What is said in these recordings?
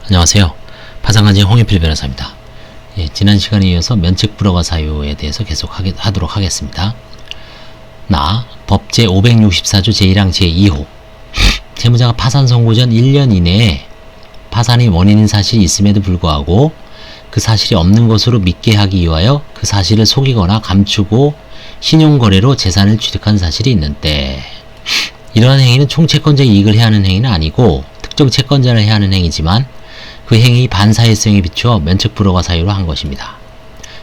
안녕하세요. 파산관진 홍인필 변호사입니다. 지난 시간에 이어서 면책 불허가 사유에 대해서 계속 하도록 하겠습니다. 법 제564조 제1항 제2호 채무자가 파산 선고 전 1년 이내에 파산의 원인인 사실이 있음에도 불구하고 그 사실이 없는 것으로 믿게 하기 위하여 그 사실을 속이거나 감추고 신용거래로 재산을 취득한 사실이 있는 때, 이러한 행위는 총채권자의 이익을 해하는 행위는 아니고 특정 채권자를 해하는 행위지만 그 행위 반사회성에 비추어 면책 불허가 사유로 한 것입니다.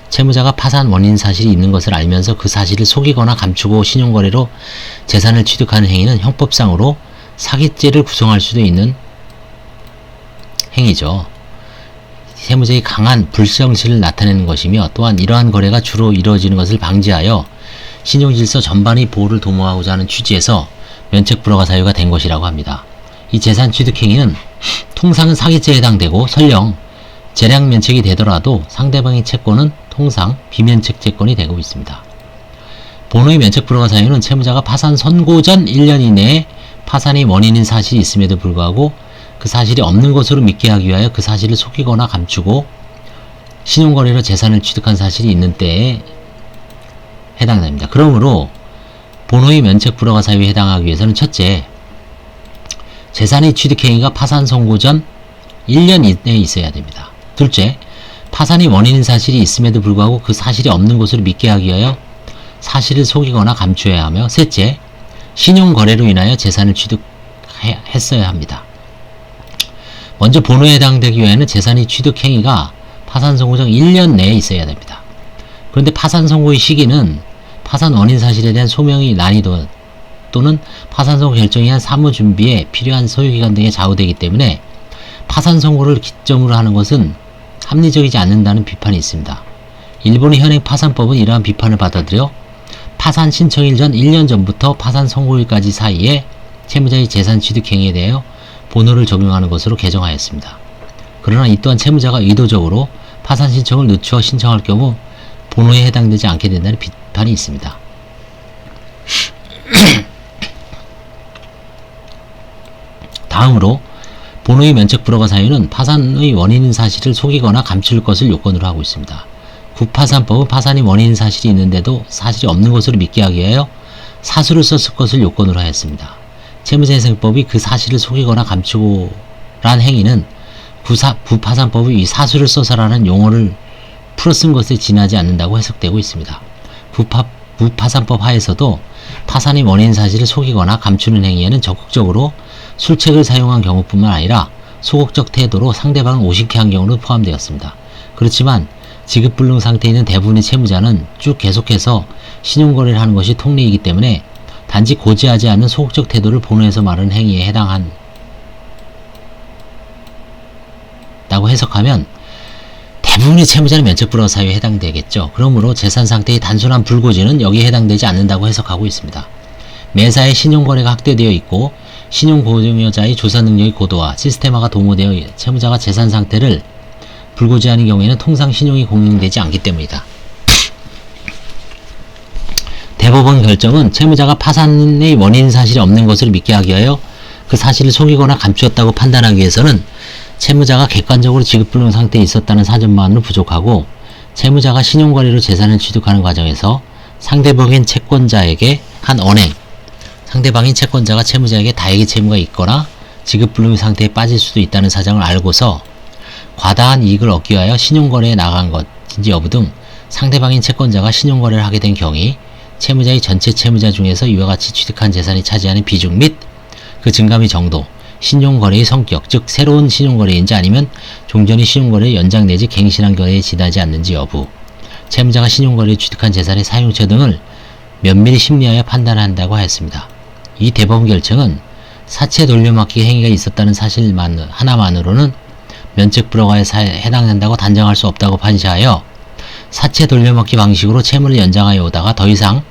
채무자가 파산 원인 사실이 있는 것을 알면서 그 사실을 속이거나 감추고 신용거래로 재산을 취득하는 행위는 형법상으로 사기죄를 구성할 수도 있는 행위죠. 채무자의 강한 불성실을 나타내는 것이며, 또한 이러한 거래가 주로 이루어지는 것을 방지하여 신용질서 전반의 보호를 도모하고자 하는 취지에서 면책 불허가 사유가 된 것이라고 합니다. 이 재산 취득 행위는 통상은 사기죄에 해당되고, 설령 재량 면책이 되더라도 상대방의 채권은 통상 비면책 채권이 되고 있습니다. 본호의 면책 불허가 사유는 채무자가 파산 선고 전 1년 이내에 파산의 원인인 사실이 있음에도 불구하고 그 사실이 없는 것으로 믿게 하기 위하여 그 사실을 속이거나 감추고 신용거래로 재산을 취득한 사실이 있는 때에 해당됩니다. 그러므로 본호의 면책 불허가 사유에 해당하기 위해서는 첫째, 재산의 취득 행위가 파산 선고 전 1년 이내에 있어야 됩니다. 둘째, 파산의 원인인 사실이 있음에도 불구하고 그 사실이 없는 것으로 믿게 하기 위하여 사실을 속이거나 감추어야 하며, 셋째, 신용거래로 인하여 재산을 취득했어야 합니다. 먼저 본호에 해당되기 위해서는 재산의 취득 행위가 파산 선고 전 1년 내에 있어야 됩니다. 그런데 파산 선고의 시기는 파산 원인 사실에 대한 소명의 난이도 또는 파산 선고 결정에 의한 사무 준비에 필요한 소요기간 등에 좌우되기 때문에 파산 선고를 기점으로 하는 것은 합리적이지 않는다는 비판이 있습니다. 일본의 현행 파산법은 이러한 비판을 받아들여 파산 신청일 전 1년 전부터 파산 선고일까지 사이에 채무자의 재산 취득 행위에 대하여 본호를 적용하는 것으로 개정하였습니다. 그러나 이 또한 채무자가 의도적으로 파산 신청을 늦추어 신청할 경우 본호에 해당되지 않게 된다는 비판이 있습니다. 다음으로 본호의 면책 불허가 사유는 파산의 원인인 사실을 속이거나 감출 것을 요건으로 하고 있습니다. 구파산법은 파산의 원인인 사실이 있는데도 사실이 없는 것으로 믿게 하기 위하여 사수를 썼을 것을 요건으로 하였습니다. 채무자회생법이 그 사실을 속이거나 감추고란 행위는 구파산법이 이 사수를 써서라는 용어를 풀어 쓴 것에 지나지 않는다고 해석되고 있습니다. 구파산법 하에서도 파산의 원인 사실을 속이거나 감추는 행위에는 적극적으로 술책을 사용한 경우뿐만 아니라 소극적 태도로 상대방을 오신케 한 경우도 포함되었습니다. 그렇지만 지급불능 상태에 있는 대부분의 채무자는 쭉 계속해서 신용거래를 하는 것이 통례이기 때문에 단지 고지하지 않는 소극적 태도를 본호에서 말하는 행위에 해당한다고 해석하면 대부분의 채무자는 면책 불허 사유에 해당되겠죠. 그러므로 재산 상태의 단순한 불고지는 여기에 해당되지 않는다고 해석하고 있습니다. 매사에 신용거래가 확대되어 있고 신용보증자의 조사 능력의 고도와 시스템화가 도모되어 채무자가 재산 상태를 불고지하는 경우에는 통상 신용이 공용되지 않기 때문이다. 대법원 결정은 채무자가 파산의 원인 사실이 없는 것을 믿게 하기 위하여 그 사실을 속이거나 감추었다고 판단하기 위해서는 채무자가 객관적으로 지급불능 상태에 있었다는 사정만으로 부족하고, 채무자가 신용거래로 재산을 취득하는 과정에서 상대방인 채권자에게 한 언행, 상대방인 채권자가 채무자에게 다액의 채무가 있거나 지급불능 상태에 빠질 수도 있다는 사정을 알고서 과다한 이익을 얻기 위하여 신용거래에 나간 것인지 여부 등 상대방인 채권자가 신용거래를 하게 된 경위, 채무자의 전체 채무자 중에서 이와 같이 취득한 재산이 차지하는 비중 및 그 증감의 정도, 신용거래의 성격, 즉 새로운 신용거래인지 아니면 종전의 신용거래의 연장 내지 갱신한 거래에 지나지 않는지 여부, 채무자가 신용거래에 취득한 재산의 사용처 등을 면밀히 심리하여 판단한다고 하였습니다. 이 대법원 결정은 사채 돌려막기 행위가 있었다는 사실 하나만으로는 면책 불허가에 해당된다고 단정할 수 없다고 판시하여 사채 돌려막기 방식으로 채무를 연장하여 오다가 더 이상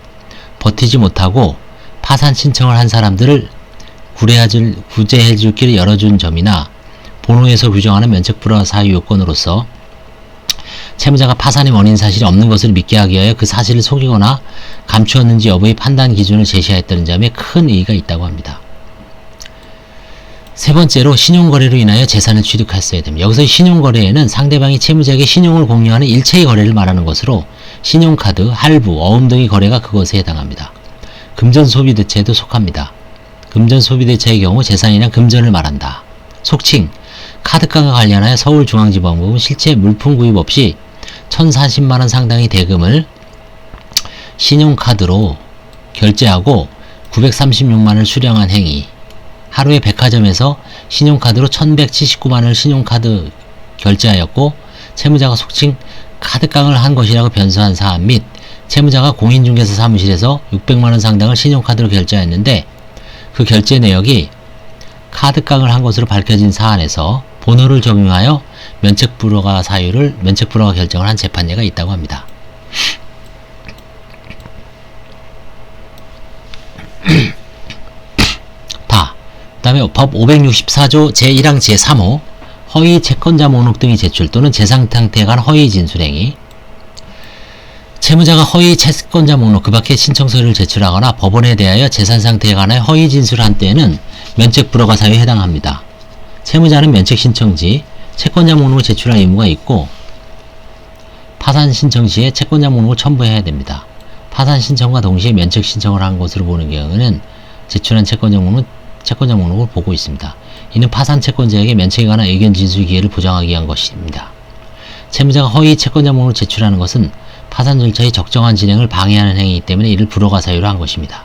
버티지 못하고 파산 신청을 한 사람들을 구제해줄 길을 열어준 점이나 본호에서 규정하는 면책 불허 사유 요건으로서 채무자가 파산의 원인 사실이 없는 것을 믿게 하기 위하여 그 사실을 속이거나 감추었는지 여부의 판단 기준을 제시하였다는 점에 큰 의의가 있다고 합니다. 세 번째로 신용거래로 인하여 재산을 취득했어야 됩니다. 여기서 신용거래에는 상대방이 채무자에게 신용을 공유하는 일체의 거래를 말하는 것으로 신용카드, 할부, 어음 등의 거래가 그것에 해당합니다. 금전소비대차에도 속합니다. 금전소비대차의 경우 재산이란 금전을 말한다. 속칭 카드가가 관련하여 서울중앙지방법은 실제 물품 구입 없이 1,040만원 상당의 대금을 신용카드로 결제하고 936만원을 수령한 행위, 하루에 백화점에서 신용카드로 1,179만원을 신용카드 결제하였고 채무자가 속칭 카드깡을 한 것이라고 변수한 사안 및 채무자가 공인중개사 사무실에서 600만원 상당을 신용카드로 결제하였는데 그 결제 내역이 카드깡을 한 것으로 밝혀진 사안에서 본호를 적용하여 면책불허가 결정을 한 재판례가 있다고 합니다. 그 다음에 법 564조 제1항 제3호 허위 채권자 목록 등이 제출 또는 재산 상태에 관한 허위 진술행위, 채무자가 허위 채권자 목록 그 밖에 신청서를 제출하거나 법원에 대하여 재산 상태에 관하여 허위 진술한 때에는 면책불허가 사유에 해당합니다. 채무자는 면책 신청 시 채권자 목록을 제출할 의무가 있고 파산 신청 시에 채권자 목록을 첨부해야 됩니다. 파산 신청과 동시에 면책 신청을 한 것으로 보는 경우에는 제출한 채권자 목록을 보고 있습니다. 이는 파산 채권자에게 면책에 관한 의견 진술 기회를 보장하기 위한 것입니다. 채무자가 허위 채권자 목록을 제출하는 것은 파산 절차의 적정한 진행을 방해하는 행위이기 때문에 이를 불허가 사유로 한 것입니다.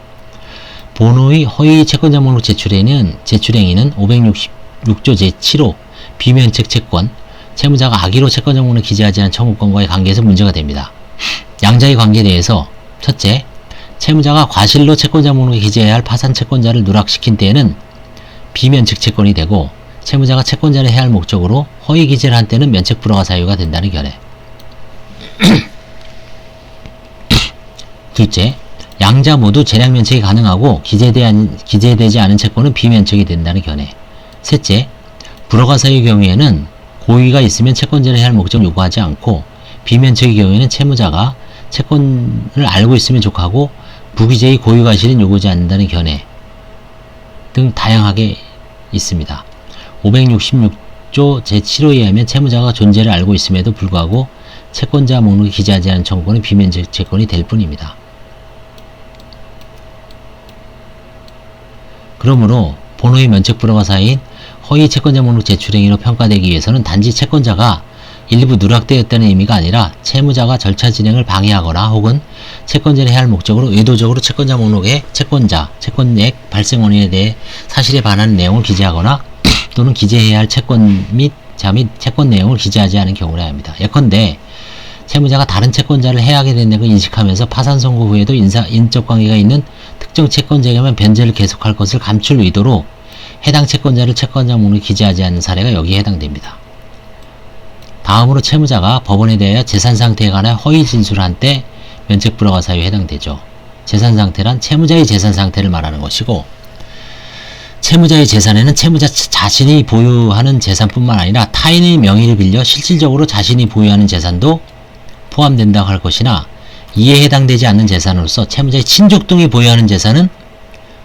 본호의 허위 채권자 목록 제출행위는 566조 제7호 비면책 채권, 채무자가 악의로 채권자 목록을 기재하지 않은 청구권과의 관계에서 문제가 됩니다. 양자의 관계에 대해서 첫째, 채무자가 과실로 채권자 목록에 기재해야 할 파산 채권자를 누락시킨 때에는 비면책 채권이 되고 채무자가 채권자를 해야 할 목적으로 허위 기재를 한 때는 면책 불허가 사유가 된다는 견해. 둘째, 양자 모두 재량 면책이 가능하고 기재되지 않은 채권은 비면책이 된다는 견해. 셋째, 불허가 사유의 경우에는 고의가 있으면 채권자를 해야 할 목적을 요구하지 않고 비면책의 경우에는 채무자가 채권을 알고 있으면 족하고 부기재의 고의과실은 요구하지 않는다는 견해 등 다양하게 있습니다. 566조 제7호에 의하면 채무자가 존재를 알고 있음에도 불구하고 채권자 목록에 기재하지 않은 청구권은 비면책 채권이 될 뿐입니다. 그러므로 본호의 면책 불허가 사유인 허위 채권자 목록 제출행위로 평가되기 위해서는 단지 채권자가 일부 누락되었다는 의미가 아니라 채무자가 절차 진행을 방해하거나 혹은 채권자를 해야 할 목적으로 의도적으로 채권자 목록에 채권액 발생 원인에 대해 사실에 반하는 내용을 기재하거나 또는 기재해야 할 채권 및 채권 내용을 기재하지 않은 경우라 합니다. 예컨대 채무자가 다른 채권자를 해하게 된다는 걸 인식하면서 파산 선고 후에도 인적 관계가 있는 특정 채권자에게만 변제를 계속할 것을 감출 의도로 해당 채권자를 채권자 목록에 기재하지 않는 사례가 여기에 해당됩니다. 다음으로 채무자가 법원에 대하여 재산 상태에 관하여 허위 진술을 한 때 면책 불허가 사유에 해당되죠. 재산 상태란 채무자의 재산 상태를 말하는 것이고 채무자의 재산에는 채무자 자신이 보유하는 재산뿐만 아니라 타인의 명의를 빌려 실질적으로 자신이 보유하는 재산도 포함된다고 할 것이나 이에 해당되지 않는 재산으로서 채무자의 친족 등이 보유하는 재산은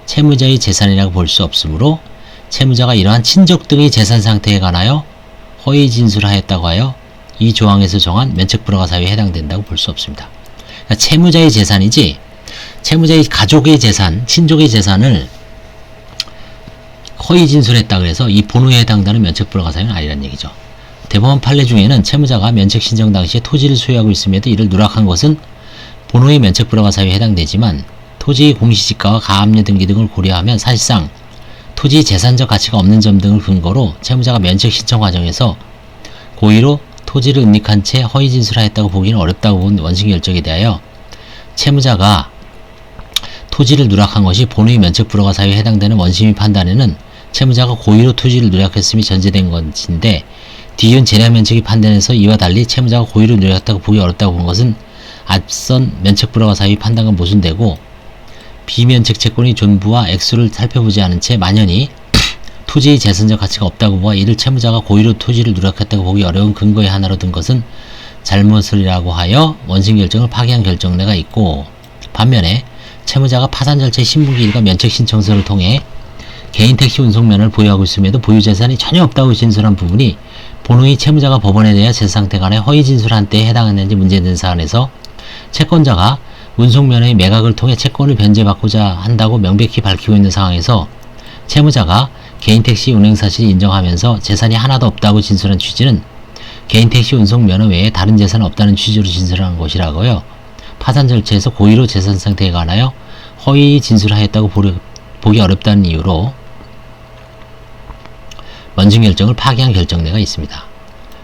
채무자의 재산이라고 볼 수 없으므로 채무자가 이러한 친족 등의 재산 상태에 관하여 허위 진술하였다고 하여 이 조항에서 정한 면책 불허가 사유에 해당된다고 볼 수 없습니다. 그러니까 채무자의 재산이지 채무자의 가족의 재산, 친족의 재산을 허위 진술했다고 해서 이 본호에 해당되는 면책 불허가 사유는 아니란 얘기죠. 대법원 판례 중에는 채무자가 면책 신청 당시에 토지를 소유하고 있음에도 이를 누락한 것은 본호의 면책 불허가 사유에 해당되지만 토지의 공시지가와 가압류 등기 등을 고려하면 사실상 토지의 재산적 가치가 없는 점 등을 근거로 채무자가 면책 신청 과정에서 고의로 토지를 은닉한 채 허위 진술하였다고 보기는 어렵다고 본 원심 결정에 대하여 채무자가 토지를 누락한 것이 본의 면책 불허가 사유에 해당되는 원심의 판단에는 채무자가 고의로 토지를 누락했음이 전제된 것인데 뒤이은 재량 면책의 판단에서 이와 달리 채무자가 고의로 누락했다고 보기 어렵다고 본 것은 앞선 면책 불허가 사유의 판단과 모순되고 비면책 채권의 존부와 액수를 살펴보지 않은 채 만연히 토지의 재산적 가치가 없다고 보아 이를 채무자가 고의로 토지를 누락했다고 보기 어려운 근거의 하나로 든 것은 잘못이라고 하여 원심 결정을 파기한 결정례가 있고 반면에 채무자가 파산 절차의 신분기일과 면책 신청서를 통해 개인 택시 운송면을 보유하고 있음에도 보유 재산이 전혀 없다고 진술한 부분이 본호의 채무자가 법원에 대해 재산 상태 간에 허위 진술한 때에 해당했는지 문제된 사안에서 채권자가 운송면의 매각을 통해 채권을 변제받고자 한다고 명백히 밝히고 있는 상황에서 채무자가 개인 택시 운행 사실을 인정하면서 재산이 하나도 없다고 진술한 취지는 개인 택시 운송면허 외에 다른 재산은 없다는 취지로 진술한 것이라고요. 파산 절차에서 고의로 재산 상태에 관하여 허위 진술하였다고 보기 어렵다는 이유로 원증 결정을 파기한 결정례가 있습니다.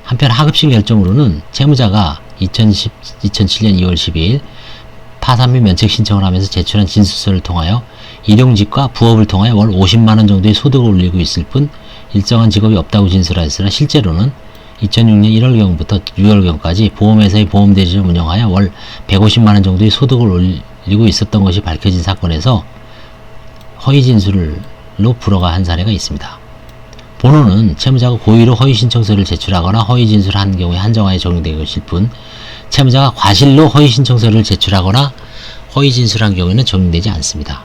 한편 하급심 결정으로는 채무자가 2007년 2월 12일 파산 및 면책 신청을 하면서 제출한 진술서를 통하여 일용직과 부업을 통하여 월 50만원 정도의 소득을 올리고 있을 뿐 일정한 직업이 없다고 진술하였으나 실제로는 2006년 1월경부터 6월경까지 보험회사의 보험대리점을 운영하여 월 150만원 정도의 소득을 올리고 있었던 것이 밝혀진 사건에서 허위 진술로 불허가 한 사례가 있습니다. 본호는 채무자가 고의로 허위 신청서를 제출하거나 허위 진술한 경우에 한정하여 적용되고 있을 뿐 채무자가 과실로 허위 신청서를 제출하거나 허위 진술한 경우에는 적용되지 않습니다.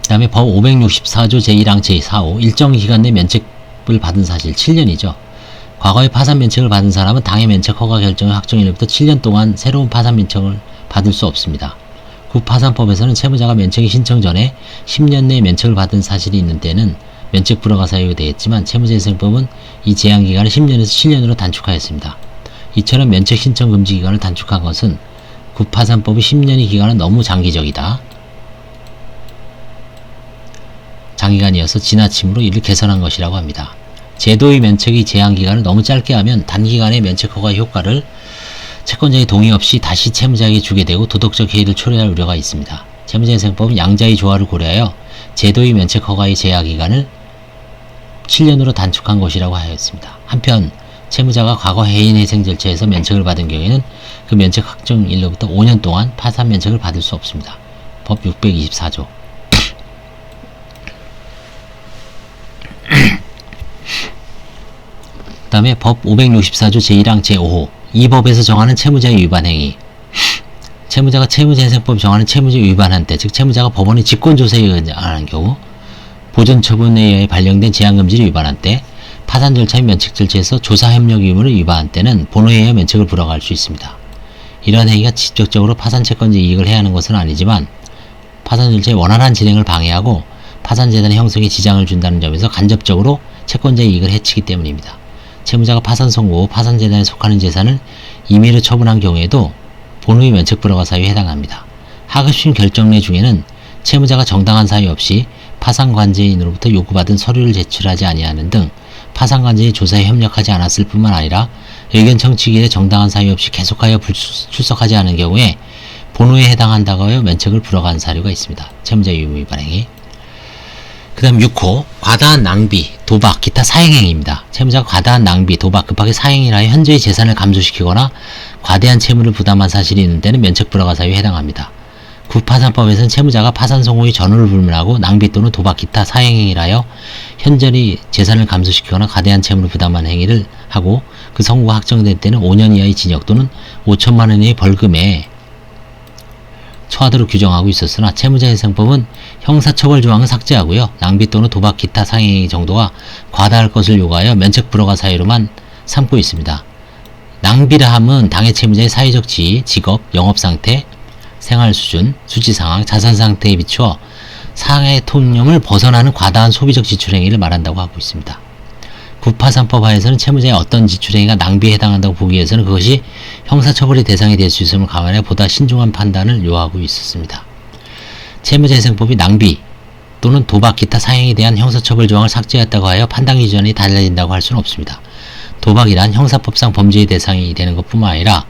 그 다음에 법 564조 제1항 제4호 일정 기간 내 면책을 받은 사실 7년이죠. 과거에 파산 면책을 받은 사람은 당해 면책 허가 결정의 확정일로부터 7년 동안 새로운 파산 면책을 받을 수 없습니다. 국파산법에서는 채무자가 면책의 신청 전에 10년 내에 면책을 받은 사실이 있는 때는 면책 불허가 사유가 되겠지만 채무자회생법은 이 제한기간을 10년에서 7년으로 단축하였습니다. 이처럼 면책 신청 금지 기간을 단축한 것은 국파산법의 10년의 기간은 너무 장기적이다. 장기간이어서 지나침으로 이를 개선한 것이라고 합니다. 제도의 면책의 제한기간을 너무 짧게 하면 단기간의 면책 허가 효과를 채권자의 동의 없이 다시 채무자에게 주게 되고 도덕적 해이를 초래할 우려가 있습니다. 채무자회생법은 양자의 조화를 고려하여 제도의 면책 허가의 제한기간을 7년으로 단축한 것이라고 하였습니다. 한편 채무자가 과거 해인회생 절차에서 면책을 받은 경우에는 그 면책 확정일로부터 5년 동안 파산 면책을 받을 수 없습니다. 법 624조. 그 다음에 법 564조 제1항 제5호 이 법에서 정하는 채무자의 위반 행위. 채무자가 채무자회생법 정하는 채무자 위반한 때, 즉 채무자가 법원의 직권조사에 의한 경우, 보존처분에 의해 발령된 제한금지를 위반한 때, 파산 절차 및 면책 절차에서 조사협력 의무를 위반한 때는 본호에 의해 면책을 불허할 수 있습니다. 이러한 행위가 직접적으로 파산 채권자 이익을 해하는 것은 아니지만 파산 절차의 원활한 진행을 방해하고 파산재단의 형성에 지장을 준다는 점에서 간접적으로 채권자의 이익을 해치기 때문입니다. 채무자가 파산 선고 후 파산재단에 속하는 재산을 임의로 처분한 경우에도 본호의 면책 불허가 사유에 해당합니다. 하급심 결정례 중에는 채무자가 정당한 사유 없이 파산관제인으로부터 요구받은 서류를 제출하지 아니하는 등 파산관제의 조사에 협력하지 않았을 뿐만 아니라 의견 청취기일에 정당한 사유 없이 계속하여 출석하지 않은 경우에 본호에 해당한다고 하여 면책을 불허한 사유가 있습니다. 채무자 의무 위반 행위. 그 다음 6호 과다한 낭비, 도박, 기타 사행행위입니다. 채무자가 과다한 낭비, 도박, 급하게 사행을 하여 현저히 재산을 감소시키거나 과대한 채무를 부담한 사실이 있는 때는 면책 불허가 사유에 해당합니다. 국파산법에서는 채무자가 파산 선고의 전후를 불문하고 낭비 또는 도박, 기타 사행행위를 하여 현저히 재산을 감소시키거나 과대한 채무를 부담한 행위를 하고 그 선고가 확정될 때는 5년 이하의 징역 또는 5천만 원 이하의 벌금에 처하도록 규정하고 있었으나 채무자회생법은 형사처벌 조항을 삭제하고요. 낭비 또는 도박, 기타 상행위 정도가 과다할 것을 요구하여 면책 불허가 사유로만 삼고 있습니다. 낭비라 함은 당해 채무자의 사회적 지위, 직업, 영업상태, 생활수준, 수지상황, 자산상태에 비추어 상해 통념을 벗어나는 과다한 소비적 지출행위를 말한다고 하고 있습니다. 국파산법 하에서는 채무자의 어떤 지출행위가 낭비에 해당한다고 보기 위해서는 그것이 형사처벌의 대상이 될 수 있음을 감안해 보다 신중한 판단을 요하고 있었습니다. 채무자회생법이 낭비 또는 도박, 기타 사행에 대한 형사처벌 조항을 삭제했다고 하여 판단 기준이 달라진다고 할 수는 없습니다. 도박이란 형사법상 범죄의 대상이 되는 것뿐만 아니라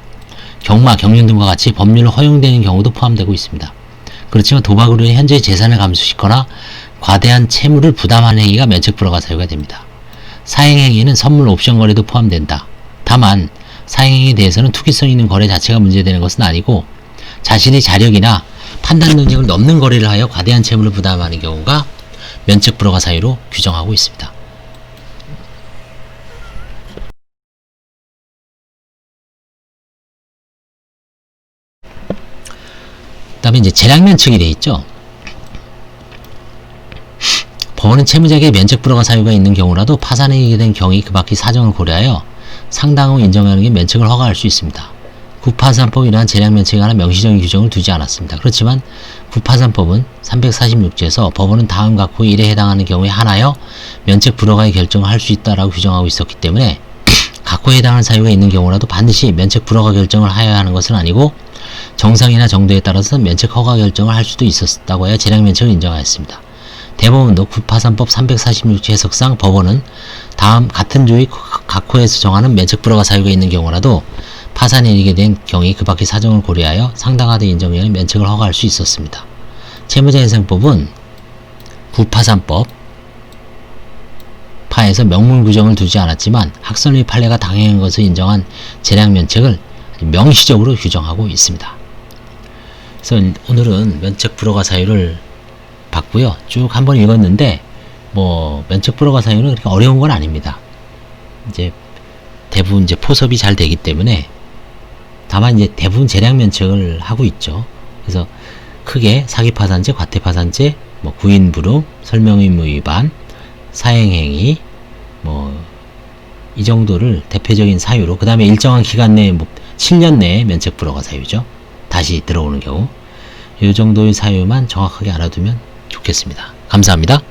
경마, 경륜 등과 같이 법률로 허용되는 경우도 포함되고 있습니다. 그렇지만 도박으로 인해 현재의 재산을 감소시키거나 과대한 채무를 부담하는 행위가 면책 불허가 사유가 됩니다. 사행행위는 선물 옵션 거래도 포함된다. 다만 사행행위에 대해서는 투기성 있는 거래 자체가 문제되는 것은 아니고 자신의 자력이나 판단 능력을 넘는 거래를 하여 과대한 채무를 부담하는 경우가 면책 불허가 사유로 규정하고 있습니다. 그 다음에 이제 재량면책이 되어 있죠. 법원은 채무자에게 면책 불허가 사유가 있는 경우라도 파산행위가 된 경위 그 밖의 사정을 고려하여 상당 후 인정하는 게 면책을 허가할 수 있습니다. 구파산법은 이러한 재량 면책에 관한 명시적인 규정을 두지 않았습니다. 그렇지만 구파산법은 346조에서 법원은 다음 각호 1에 해당하는 경우에 한하여 면책 불허가의 결정을 할 수 있다라고 규정하고 있었기 때문에 각호에 해당하는 사유가 있는 경우라도 반드시 면책 불허가 결정을 하여야 하는 것은 아니고 정상이나 정도에 따라서 면책 허가 결정을 할 수도 있었다고 하여 재량 면책을 인정하였습니다. 대법원도 구파산법 346조 해석상 법원은 다음 같은 조의 각호에서 정하는 면책 불허가 사유가 있는 경우라도 파산에 이르게 된 경위 그 밖의 사정을 고려하여 상당하다 인정하여 면책을 허가할 수 있었습니다. 채무자인생법은 구파산법 파에서 명문 규정을 두지 않았지만 학설 및 판례가 당연한 것을 인정한 재량 면책을 명시적으로 규정하고 있습니다. 그래서 오늘은 면책 불허가 사유를 봤고요. 쭉 한번 읽었는데 면책 불허가 사유는 그렇게 어려운 건 아닙니다. 이제 대부분 이제 포섭이 잘 되기 때문에 다만 이제 대부분 재량 면책을 하고 있죠. 그래서 크게 사기파산죄, 과태파산죄, 구인불응, 설명의무 위반, 사행행위, 이 정도를 대표적인 사유로, 그 다음에 일정한 기간 내에 7년 내에 면책 불허가 사유죠. 다시 들어오는 경우 이 정도의 사유만 정확하게 알아두면 좋겠습니다. 감사합니다.